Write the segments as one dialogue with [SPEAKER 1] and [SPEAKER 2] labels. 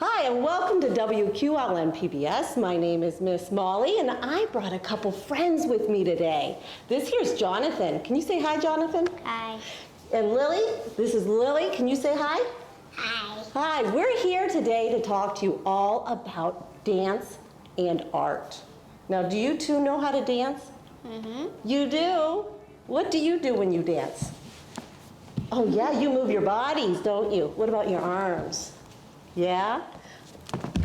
[SPEAKER 1] Hi, and welcome to WQLN PBS. My name is Miss Molly, and I brought a couple friends with me today. This here's Jonathan. Can you say hi, Jonathan?
[SPEAKER 2] Hi.
[SPEAKER 1] And Lily, this is Lily. Can you say hi?
[SPEAKER 2] Hi.
[SPEAKER 1] Hi, we're here today to talk to you all about dance and art. Now, do you two know how to dance?
[SPEAKER 2] Mm-hmm.
[SPEAKER 1] You do? What do you do when you dance? Oh yeah, you move your bodies, don't you? What about your arms? Yeah?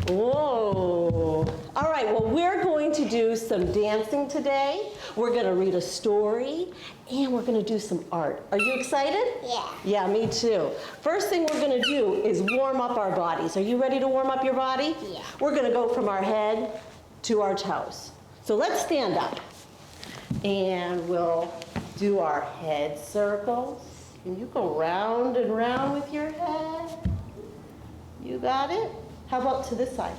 [SPEAKER 1] Whoa. All right, well, we're going to do some dancing today. We're going to read a story, and we're going to do some art. Are you excited?
[SPEAKER 2] Yeah.
[SPEAKER 1] Yeah, me too. First thing we're going to do is warm up our bodies. Are you ready to warm up your body?
[SPEAKER 2] Yeah.
[SPEAKER 1] We're going to go from our head to our toes. So let's stand up, and we'll do our head circles. And you go round and round with your head. You got it? How about to this side?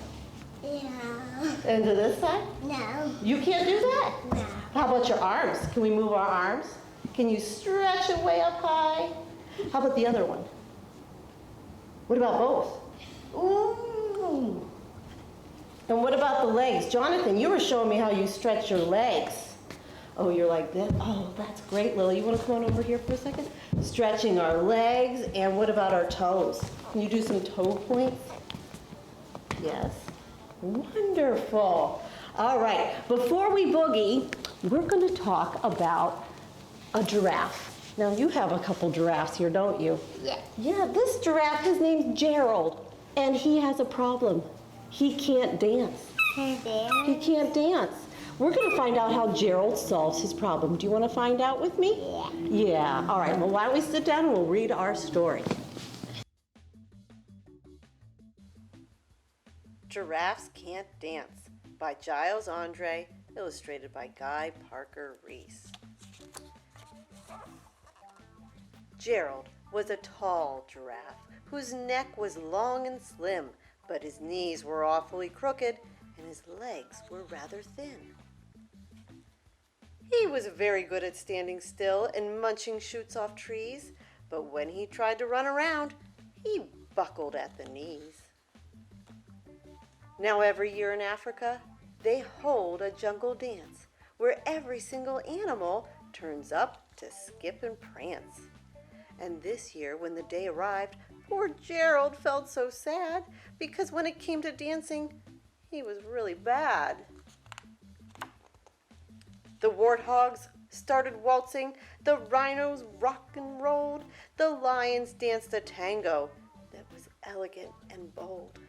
[SPEAKER 2] Yeah.
[SPEAKER 1] And to this side?
[SPEAKER 2] No.
[SPEAKER 1] You can't do that?
[SPEAKER 2] No.
[SPEAKER 1] How about your arms? Can we move our arms? Can you stretch it way up high? How about the other one? What about both? Ooh. And what about the legs? Jonathan, you were showing me how you stretch your legs. Oh, you're like this? Oh, that's great, Lily. You want to come on over here for a second? Stretching our legs, and what about our toes? Can you do some toe points? Yes. Wonderful. All right, before we boogie, we're going to talk about a giraffe. Now, you have a couple giraffes here, don't you?
[SPEAKER 2] Yeah.
[SPEAKER 1] Yeah, this giraffe, his name's Gerald, and he has a problem. He can't dance. He can't dance. We're going to find out how Gerald solves his problem. Do you want to find out with me?
[SPEAKER 2] Yeah.
[SPEAKER 1] Yeah. All right, well, why don't we sit down and we'll read our story. Giraffes Can't Dance by Giles Andre, illustrated by Guy Parker Reese. Gerald was a tall giraffe whose neck was long and slim, but his knees were awfully crooked and his legs were rather thin. He was very good at standing still and munching shoots off trees, but when he tried to run around, he buckled at the knees. Now every year in Africa, they hold a jungle dance where every single animal turns up to skip and prance. And this year, when the day arrived, poor Gerald felt so sad because when it came to dancing, he was really bad. The warthogs started waltzing, the rhinos rock and rolled, the lions danced a tango that was elegant and bold.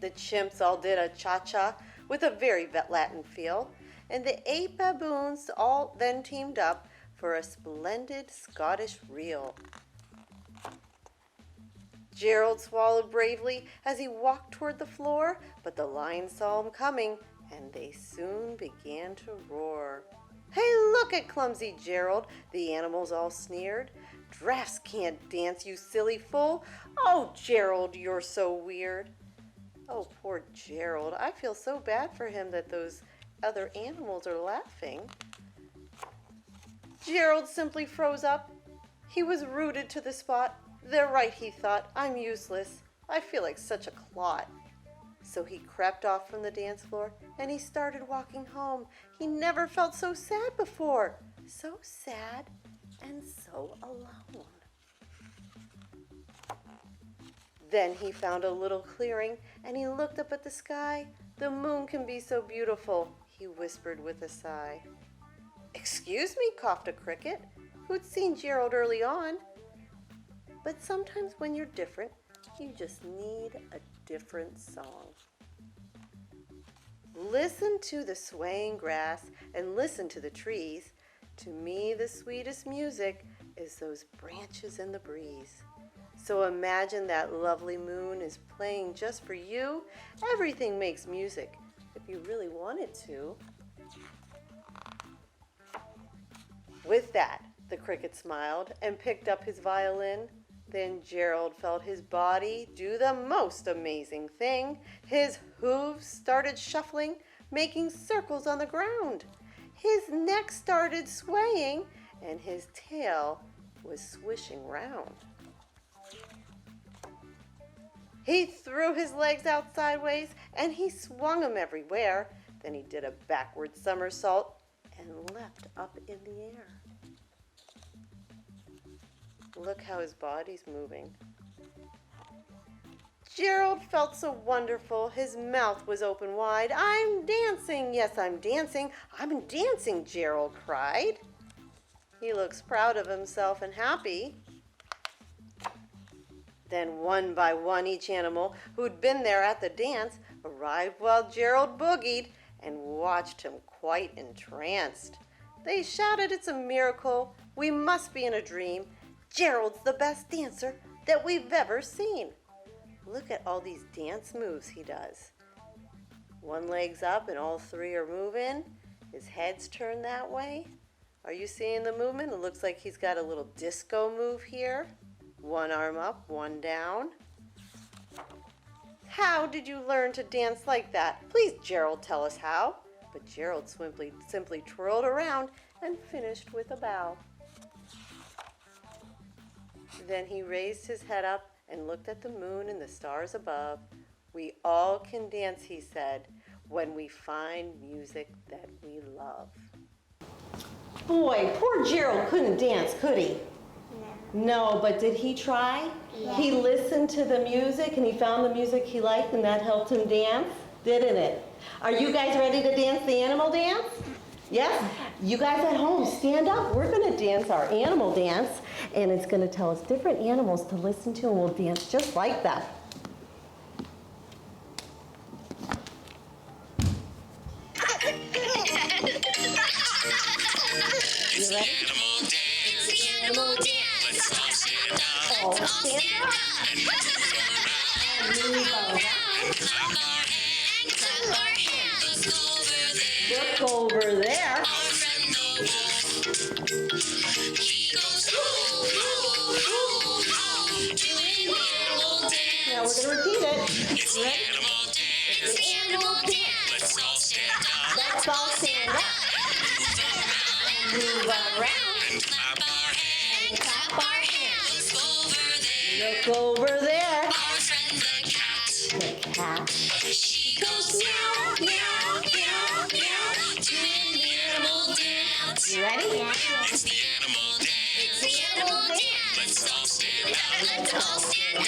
[SPEAKER 1] The chimps all did a cha-cha with a very Latin feel, and the 8 baboons all then teamed up for a splendid Scottish reel. Gerald swallowed bravely as he walked toward the floor, but the lions saw him coming, and they soon began to roar. "Hey, look at clumsy Gerald," the animals all sneered. "Giraffes can't dance, you silly fool. Oh, Gerald, you're so weird." Oh, poor Gerald. I feel so bad for him that those other animals are laughing. Gerald simply froze up. He was rooted to the spot. "They're right," he thought. "I'm useless. I feel like such a clot." So he crept off from the dance floor and he started walking home. He never felt so sad before. So sad and so alone. Then he found a little clearing and he looked up at the sky. "The moon can be so beautiful," he whispered with a sigh. "Excuse me," coughed a cricket, who'd seen Gerald early on. But sometimes when you're different, you just need a different song. Listen to the swaying grass and listen to the trees. To me, the sweetest music is those branches in the breeze. So imagine that lovely moon is playing just for you. Everything makes music if you really want it to. With that, the cricket smiled and picked up his violin. Then Gerald felt his body do the most amazing thing. His hooves started shuffling, making circles on the ground. His neck started swaying, and his tail was swishing round. He threw his legs out sideways and he swung them everywhere. Then he did a backward somersault and leapt up in the air. Look how his body's moving. Gerald felt so wonderful. His mouth was open wide. I'm dancing. Yes, I'm dancing. I'm dancing, Gerald cried. He looks proud of himself and happy. Then one by one, each animal who'd been there at the dance arrived while Gerald boogied and watched him quite entranced. They shouted, "It's a miracle. We must be in a dream. Gerald's the best dancer that we've ever seen. Look at all these dance moves he does. One leg's up and all three are moving. His head's turned that way. Are you seeing the movement? It looks like he's got a little disco move here. One arm up, one down. How did you learn to dance like that? Please, Gerald, tell us how." But Gerald simply twirled around and finished with a bow. Then he raised his head up and looked at the moon and the stars above. "We all can dance," he said, "when we find music that we love." Boy, poor Gerald couldn't dance, could he? No, but did he try?
[SPEAKER 2] Yeah.
[SPEAKER 1] He listened to the music and he found the music he liked and that helped him dance, didn't it? Are you guys ready to dance the animal dance? Yes? You guys at home, stand up. We're going to dance our animal dance, and it's going to tell us different animals to listen to, and we'll dance just like that. You ready?
[SPEAKER 3] It's the animal dance. Let's all stand up.
[SPEAKER 1] All stand up.
[SPEAKER 3] And move around. And clap our hands. Clap our hands. Look over there.
[SPEAKER 1] Look over there.
[SPEAKER 3] Our friend Noble. He goes hoo, hoo, hoo, hoo. Doing the animal dance.
[SPEAKER 1] Now we're going to repeat it.
[SPEAKER 3] It's the animal dance. It's the animal dance. Let's all stand up.
[SPEAKER 1] Let's all stand up. Move around.
[SPEAKER 3] And clap our hands.
[SPEAKER 1] Clap our hands.
[SPEAKER 3] Look over there.
[SPEAKER 1] Look over there.
[SPEAKER 3] Our friend the cat.
[SPEAKER 1] The cat.
[SPEAKER 3] She goes meow, meow, meow, meow, doing the animal dance.
[SPEAKER 1] You ready?
[SPEAKER 3] It's the animal dance. It's the animal dance. Let's all stand up. Let's all stand up.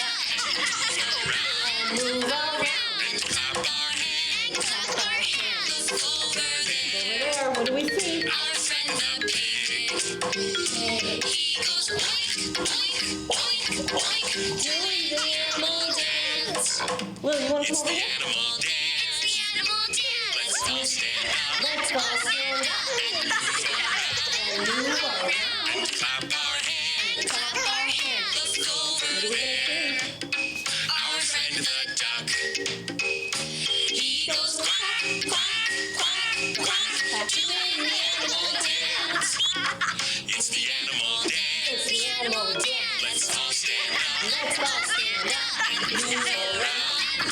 [SPEAKER 3] And
[SPEAKER 1] Move around.
[SPEAKER 3] and clap our hands. And clap our hands. Look over there.
[SPEAKER 1] Over there. What do we see?
[SPEAKER 3] Our friend the pig. He goes oink, oink, oink, oink, doing the animal dance.
[SPEAKER 1] Lily, you want to
[SPEAKER 3] It's
[SPEAKER 1] come over
[SPEAKER 3] the
[SPEAKER 1] here?
[SPEAKER 3] animal dance. It's the animal dance. Let's all stand up.
[SPEAKER 1] Let's all stand up.
[SPEAKER 3] And move around. And clap our hands. And clap our hands. Look over there. Our friend the duck. He goes quack, quack, quack, quack, doing the animal dance. It's the animal dance. It's the animal dance. Let's all stand up. Let's all stand up. And move around.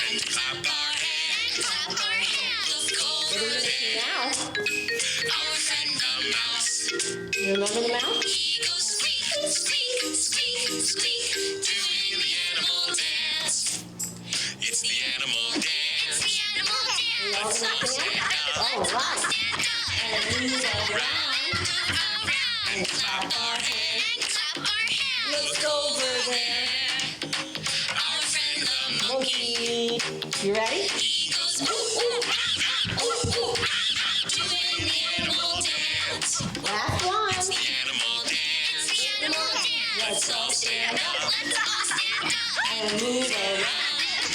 [SPEAKER 3] And clap our hands. And clap our hands. Look over there.
[SPEAKER 1] Now,
[SPEAKER 3] Our friend the mouse.
[SPEAKER 1] you remember the mouse?
[SPEAKER 3] He goes squeak, squeak, squeak, squeak, doing the animal dance. It's the animal dance. It's the animal dance. Let's all stand up.
[SPEAKER 1] All right.
[SPEAKER 3] Stand up. And move around. And clap our hands. And clap our hands. Look over there. Our friend the monkey.
[SPEAKER 1] You ready?
[SPEAKER 3] He goes ooh, ooh, ah, ooh, ooh, ah, doing the animal dance.
[SPEAKER 1] Last one.
[SPEAKER 3] It's the animal dance. It's the animal dance. Let's all stand up. Let's all stand up.
[SPEAKER 1] And move around.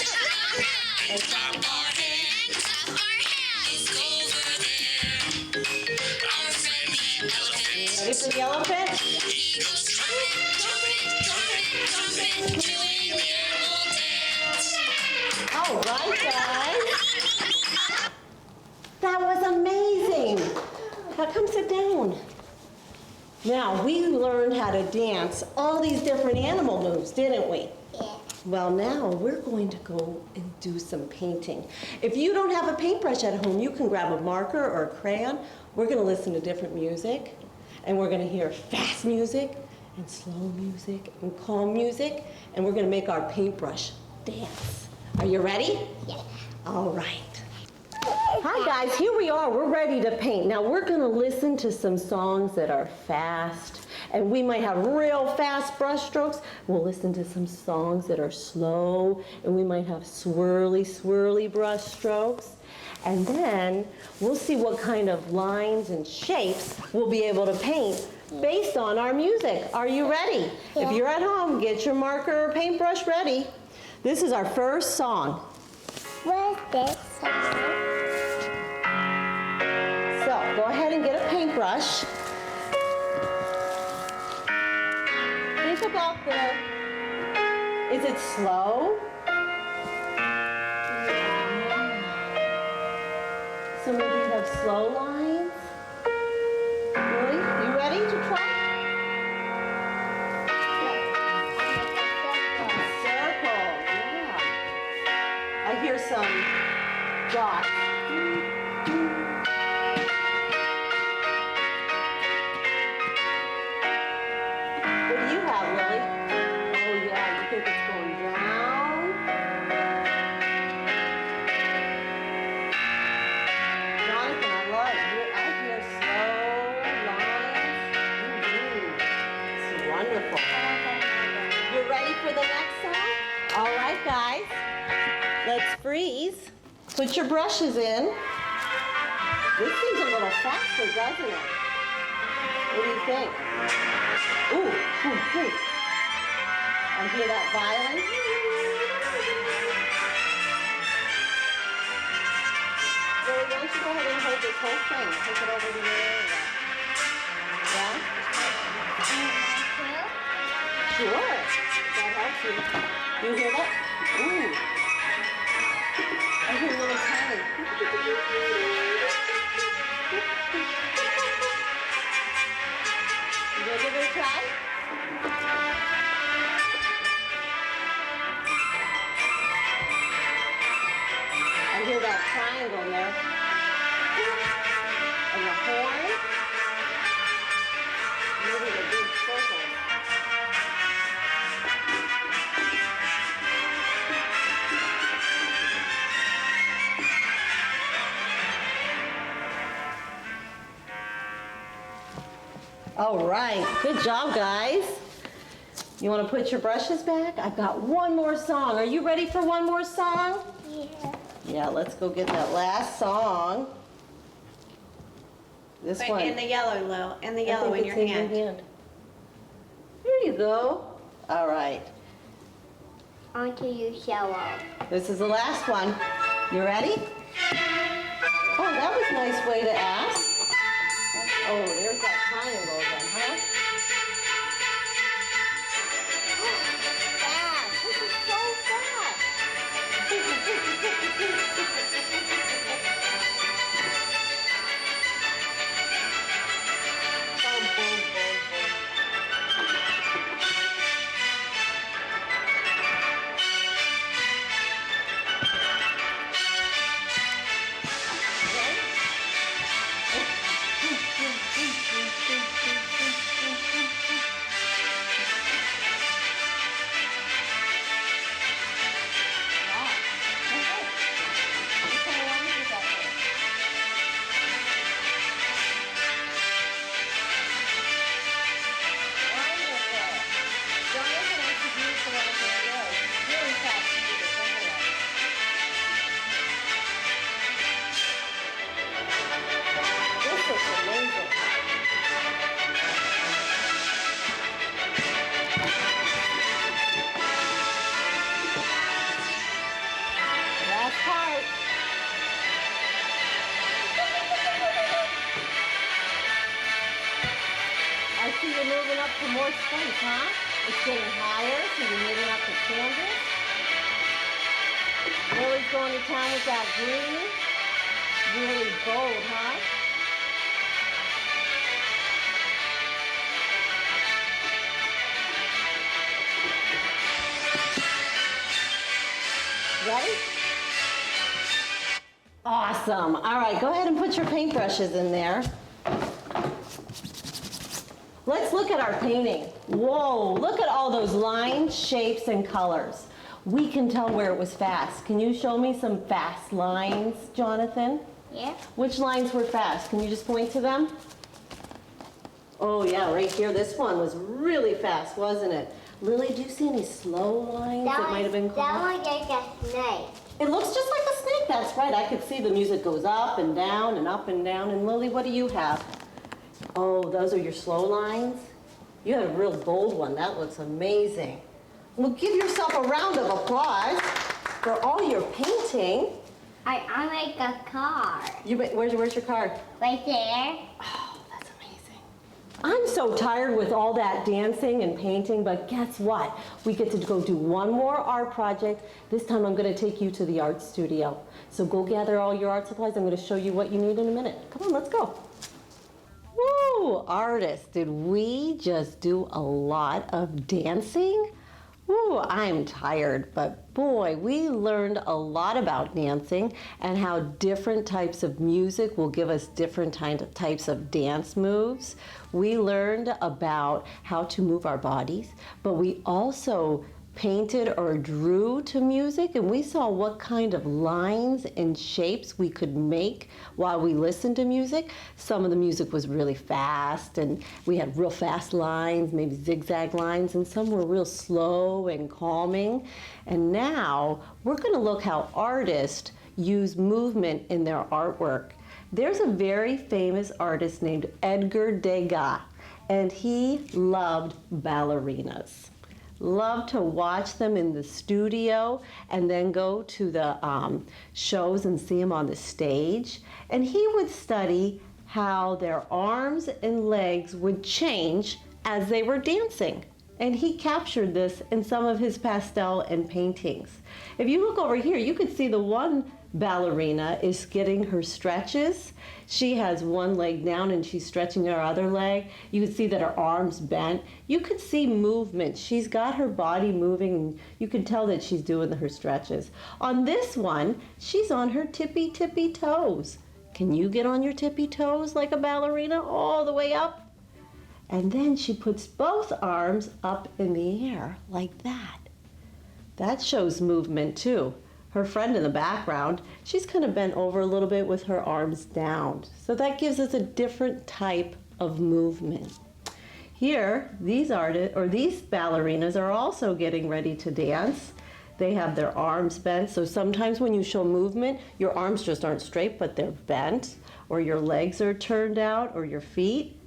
[SPEAKER 3] And clap our hands. And clap our hands. Look over there. Our friend the elephant.
[SPEAKER 1] Ready for the elephant?
[SPEAKER 3] He goes trumpet, trumpet, trumpet, trumpet, doing the animal dance.
[SPEAKER 1] All right, guys. That was amazing. Now come sit down. Now, we learned how to dance all these different animal moves, didn't we?
[SPEAKER 2] Yeah.
[SPEAKER 1] Well, now we're going to go and do some painting. If you don't have a paintbrush at home, you can grab a marker or a crayon. We're going to listen to different music, and we're going to hear fast music and slow music and calm music, and we're gonna make our paintbrush dance. Are you ready?
[SPEAKER 2] Yeah.
[SPEAKER 1] All right. Hi guys, here we are, we're ready to paint. Now we're gonna listen to some songs that are fast, and we might have real fast brush strokes. We'll listen to some songs that are slow, and we might have swirly, swirly brush strokes. And then we'll see what kind of lines and shapes we'll be able to paint based on our music. Are you ready?
[SPEAKER 2] Yeah.
[SPEAKER 1] If you're at home, get your marker or paintbrush ready. This is our first song.
[SPEAKER 2] What's this song?
[SPEAKER 1] So go ahead and get a paintbrush. Think about is it slow? So maybe you have slow lines? Really? You ready to try? Circle, yeah. I hear some dots. What do you have, Lily? Oh yeah, you think it's going down? Jonathan, I hear slow lines. It's wonderful. You're ready for the next song? All right, guys. Let's freeze. Put your brushes in. This seems a little faster, doesn't it? What do you think? Ooh, ooh, ooh. I hear that violin. Lily, why don't you go ahead and hold this whole thing? Take it over to your area. Yeah? Sure. That helps you. You hear that? Ooh. I hear a little tiny. You gonna give it a try? I hear that triangle there. And the horn. Maybe the big circle. All right, good job, guys. You want to put your brushes back? I've got one more song. Are you ready for one more song?
[SPEAKER 2] Yeah.
[SPEAKER 1] Yeah, let's go get that last song. This
[SPEAKER 4] Put
[SPEAKER 1] one.
[SPEAKER 4] in the yellow, Lil, and the
[SPEAKER 1] I
[SPEAKER 4] yellow
[SPEAKER 1] think
[SPEAKER 4] in your
[SPEAKER 1] it's
[SPEAKER 4] hand.
[SPEAKER 1] Here you go. All right,
[SPEAKER 2] I want to use yellow.
[SPEAKER 1] this is the last one. You ready? Oh, that was a nice way to ask. Oh, there's that triangle again, huh? Fast! This is so fast! Boom, boom, boom, boom. Last part. I see you're moving up to more space, huh? It's getting higher, so you're moving up to canvas. Lily's going to town with that green. Really bold, huh? Ready? Awesome. All right, go ahead and put your paintbrushes in there. let's look at our painting. Whoa, look at all those lines, shapes, and colors. We can tell where it was fast. Can you show me some fast lines, Jonathan?
[SPEAKER 2] Yeah.
[SPEAKER 1] Which lines were fast? Can you just point to them? Oh yeah, right here. This one was really fast, wasn't it? Lily, do you see any slow lines that might have been caught?
[SPEAKER 2] That one like a snake.
[SPEAKER 1] It looks just like a snake. That's right. I could see the music goes up and down and up and down. And Lily, what do you have? Oh, those are your slow lines? You had a real bold one. That looks amazing. Well, give yourself a round of applause for all your painting.
[SPEAKER 2] I make a car.
[SPEAKER 1] Where's your card?
[SPEAKER 2] Right there.
[SPEAKER 1] Oh, that's amazing. I'm so tired with all that dancing and painting, but guess what? We get to go do one more art project. This time I'm going to take you to the art studio. So go gather all your art supplies. I'm going to show you what you need in a minute. Come on, let's go. Woo, artists, did we just do a lot of dancing? Ooh, I'm tired, but boy, we learned a lot about dancing and how different types of music will give us different types of dance moves. We learned about how to move our bodies, but we also painted or drew to music, and we saw what kind of lines and shapes we could make while we listened to music. Some of the music was really fast, and we had real fast lines, maybe zigzag lines, and some were real slow and calming. And now we're going to look how artists use movement in their artwork. There's a very famous artist named Edgar Degas, and he loved ballerinas. Loved to watch them in the studio and then go to the shows and see them on the stage. And he would study how their arms and legs would change as they were dancing. And he captured this in some of his pastel and paintings. If you look over here, you could see the one ballerina is getting her stretches. She has one leg down and she's stretching her other leg. You can see that her arms bent. You could see movement. She's got her body moving, and you can tell that she's doing her stretches. On this one, she's on her tippy toes. Can you get on your tippy toes like a ballerina all the way up? And then she puts both arms up in the air like that. That shows movement too. Her friend in the background, she's kind of bent over a little bit with her arms down. So that gives us a different type of movement. Here, these ballerinas are also getting ready to dance. They have their arms bent, so sometimes when you show movement, your arms just aren't straight, but they're bent, or your legs are turned out, or your feet.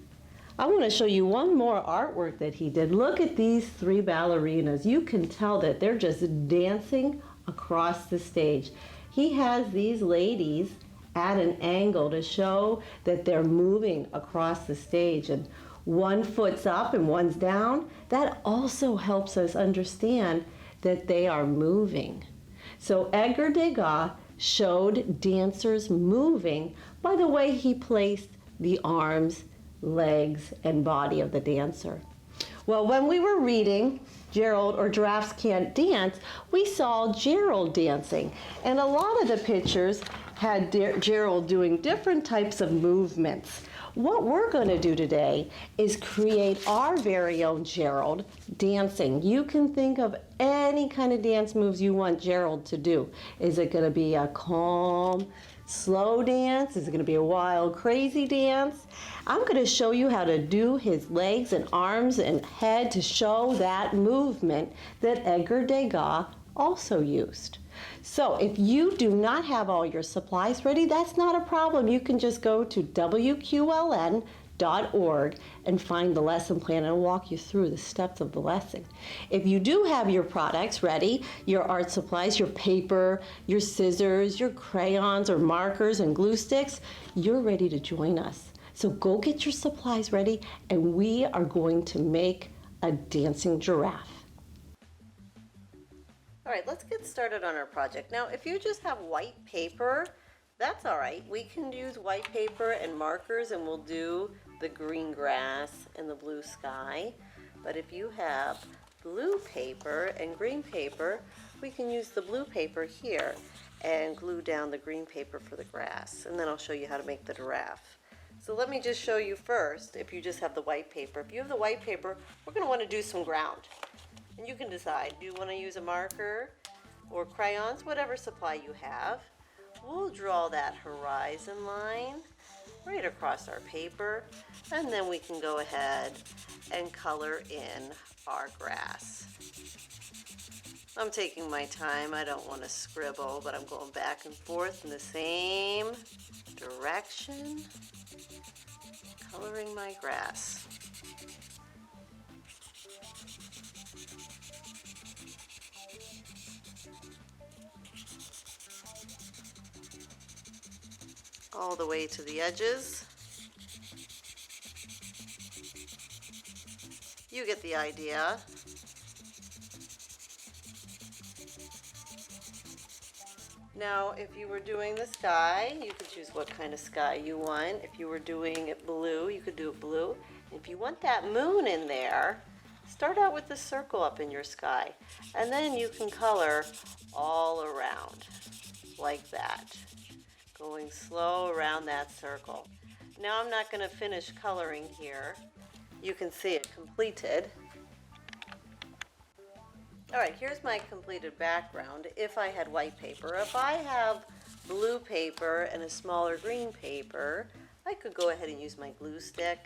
[SPEAKER 1] I want to show you one more artwork that he did. Look at these three ballerinas. You can tell that they're just dancing across the stage. He has these ladies at an angle to show that they're moving across the stage, and one foot's up and one's down. That also helps us understand that they are moving. So Edgar Degas showed dancers moving by the way he placed the arms, legs, and body of the dancer. Well, when we were reading Gerald or Giraffes Can't Dance, we saw Gerald dancing. And a lot of the pictures had Gerald doing different types of movements. What we're going to do today is create our very own Gerald dancing. You can think of any kind of dance moves you want Gerald to do. Is it going to be a calm, slow dance? Is it going to be a wild, crazy dance? I'm going to show you how to do his legs and arms and head to show that movement that Edgar Degas also used. So if you do not have all your supplies ready, that's not a problem. You can just go to WQLN.org and find the lesson plan, and I'll walk you through the steps of the lesson. If you do have your products ready, your art supplies, your paper, your scissors, your crayons or markers and glue sticks, you're ready to join us. So go get your supplies ready, and we are going to make a dancing giraffe. All right, let's get started on our project. Now, if you just have white paper, that's all right. We can use white paper and markers, and we'll do the green grass and the blue sky. But if you have blue paper and green paper, we can use the blue paper here and glue down the green paper for the grass. And then I'll show you how to make the giraffe. So let me just show you first, if you just have the white paper. If you have the white paper, we're going to want to do some ground. And you can decide, do you want to use a marker or crayons, whatever supply you have. We'll draw that horizon line right across our paper, and then we can go ahead and color in our grass. I'm taking my time, I don't want to scribble, but I'm going back and forth in the same direction, coloring my grass. All the way to the edges. You get the idea. Now, if you were doing the sky, you could choose what kind of sky you want. If you were doing it blue, you could do it blue. If you want that moon in there, start out with the circle up in your sky. And then you can color all around, like that. Going slow around that circle. Now I'm not going to finish coloring here. You can see it completed. Alright, here's my completed background if I had white paper. If I have blue paper and a smaller green paper, I could go ahead and use my glue stick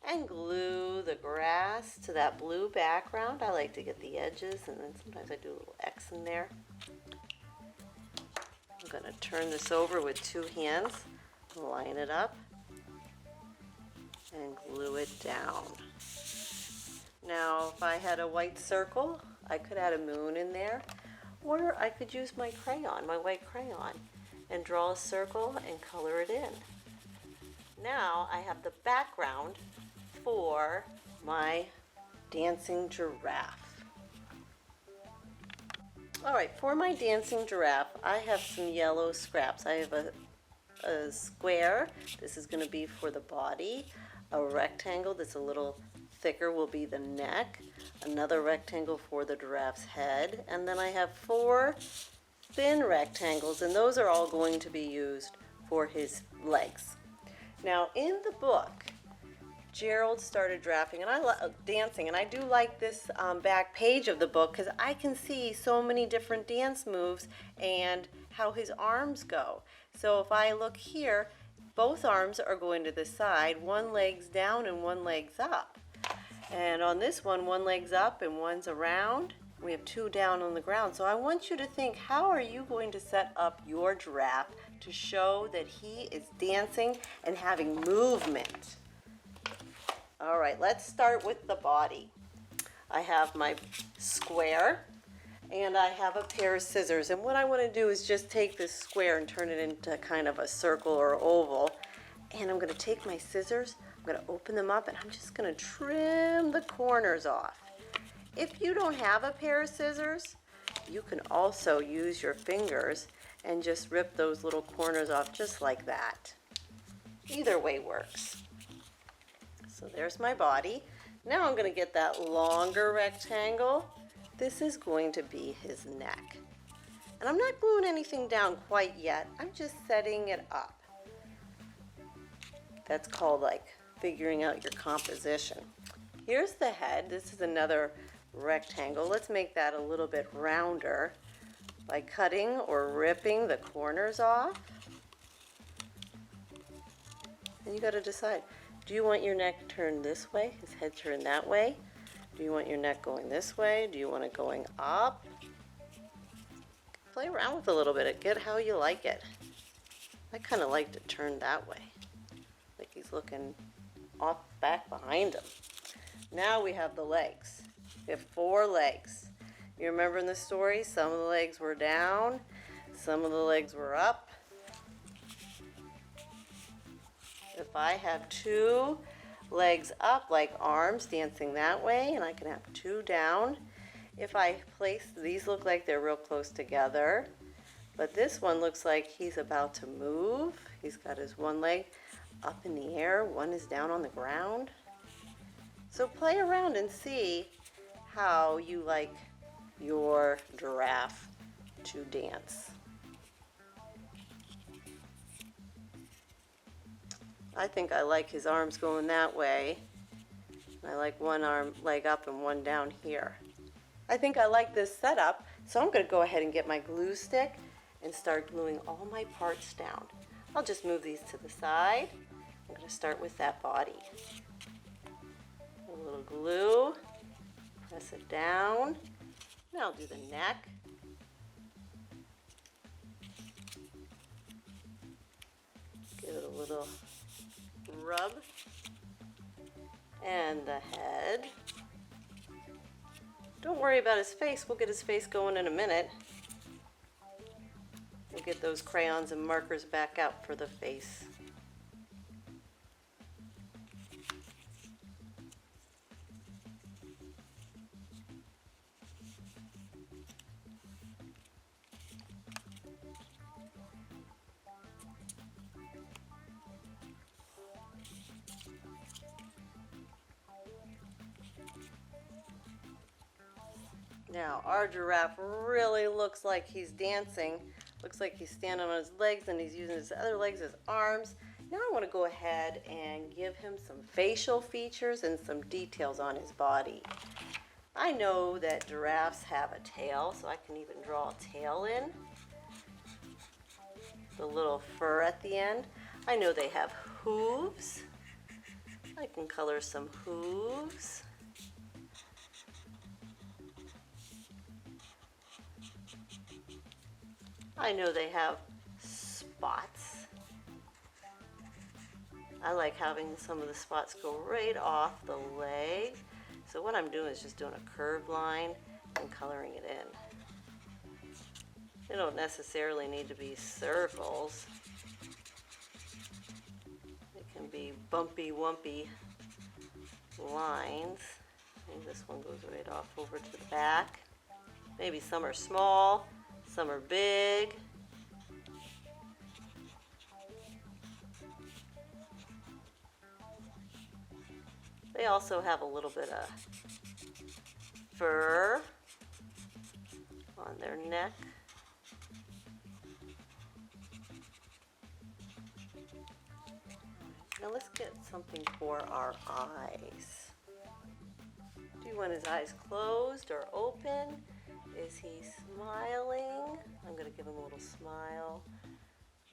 [SPEAKER 1] and glue the grass to that blue background. I like to get the edges, and then sometimes I do a little X in there. I'm going to turn this over with two hands, line it up, and glue it down. Now, if I had a white circle, I could add a moon in there, or I could use my crayon, my white crayon, and draw a circle and color it in. Now I have the background for my dancing giraffe. Alright, for my dancing giraffe, I have some yellow scraps. I have a square. This is going to be for the body. A rectangle that's a little thicker will be the neck. Another rectangle for the giraffe's head. And then I have 4 thin rectangles, and those are all going to be used for his legs. Now, in the book, Gerald started drafting and dancing, and I do like this back page of the book because I can see so many different dance moves and how his arms go. So if I look here, both arms are going to the side, one leg's down and one leg's up. And on this one leg's up and one's around. We have 2 down on the ground. So I want you to think, how are you going to set up your giraffe to show that he is dancing and having movement? All right, let's start with the body. I have my square and I have a pair of scissors. And what I want to do is just take this square and turn it into kind of a circle or oval. And I'm going to take my scissors, I'm going to open them up, and I'm just going to trim the corners off. If you don't have a pair of scissors, you can also use your fingers and just rip those little corners off just like that. Either way works. So there's my body. Now I'm going to get that longer rectangle. This is going to be his neck. And I'm not gluing anything down quite yet. I'm just setting it up. That's called like figuring out your composition. Here's the head. This is another rectangle. Let's make that a little bit rounder by cutting or ripping the corners off. And you got to decide, do you want your neck turned this way, his head turned that way? Do you want your neck going this way? Do you want it going up? Play around with it a little bit, get how you like it. I kind of like to turn that way, like he's looking off back behind him. Now we have the legs. We have 4 legs. You remember in the story, some of the legs were down, some of the legs were up. If I have 2 legs up, like arms dancing that way, and I can have 2 down. If I place, these look like they're real close together, but this one looks like he's about to move. He's got his one leg up in the air, one is down on the ground. So play around and see how you like your giraffe to dance. I think I like his arms going that way. I like one leg up and one down here. I think I like this setup, so I'm going to go ahead and get my glue stick and start gluing all my parts down. I'll just move these to the side. I'm going to start with that body. A little glue, press it down. Now I'll do the neck. Give it a little rub. And the head. Don't worry about his face. We'll get his face going in a minute. We'll get those crayons and markers back out for the face. Now, our giraffe really looks like he's dancing. Looks like he's standing on his legs and he's using his other legs as arms. Now I want to go ahead and give him some facial features and some details on his body. I know that giraffes have a tail, so I can even draw a tail in. The little fur at the end. I know they have hooves. I can color some hooves. I know they have spots. I like having some of the spots go right off the leg. So what I'm doing is just doing a curved line and coloring it in. They don't necessarily need to be circles. It can be bumpy, wumpy lines. Maybe this one goes right off over to the back. Maybe some are small. Some are big. They also have a little bit of fur on their neck. Now let's get something for our eyes. Do you want his eyes closed or open? Is he smiling? I'm going to give him a little smile.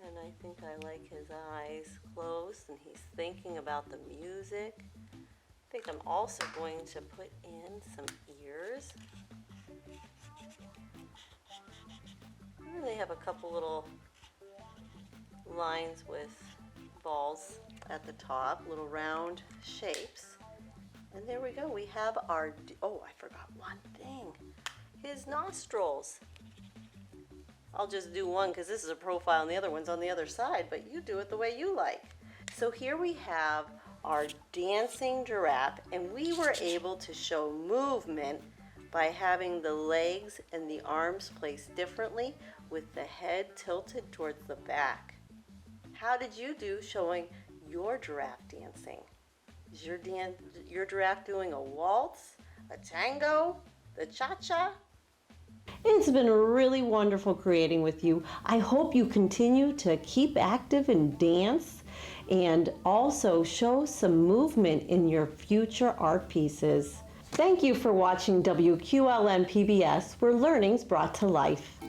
[SPEAKER 1] And I think I like his eyes closed and he's thinking about the music. I think I'm also going to put in some ears. And they have a couple little lines with balls at the top, little round shapes. And there we go. We have our, oh, I forgot one thing. His nostrils. I'll just do one because this is a profile and the other one's on the other side, but you do it the way you like. So here we have our dancing giraffe, and we were able to show movement by having the legs and the arms placed differently with the head tilted towards the back. How did you do showing your giraffe dancing? Is your giraffe doing a waltz, a tango, the cha-cha? It's been really wonderful creating with you. I hope you continue to keep active and dance and also show some movement in your future art pieces. Thank you for watching WQLN PBS, where learning's brought to life.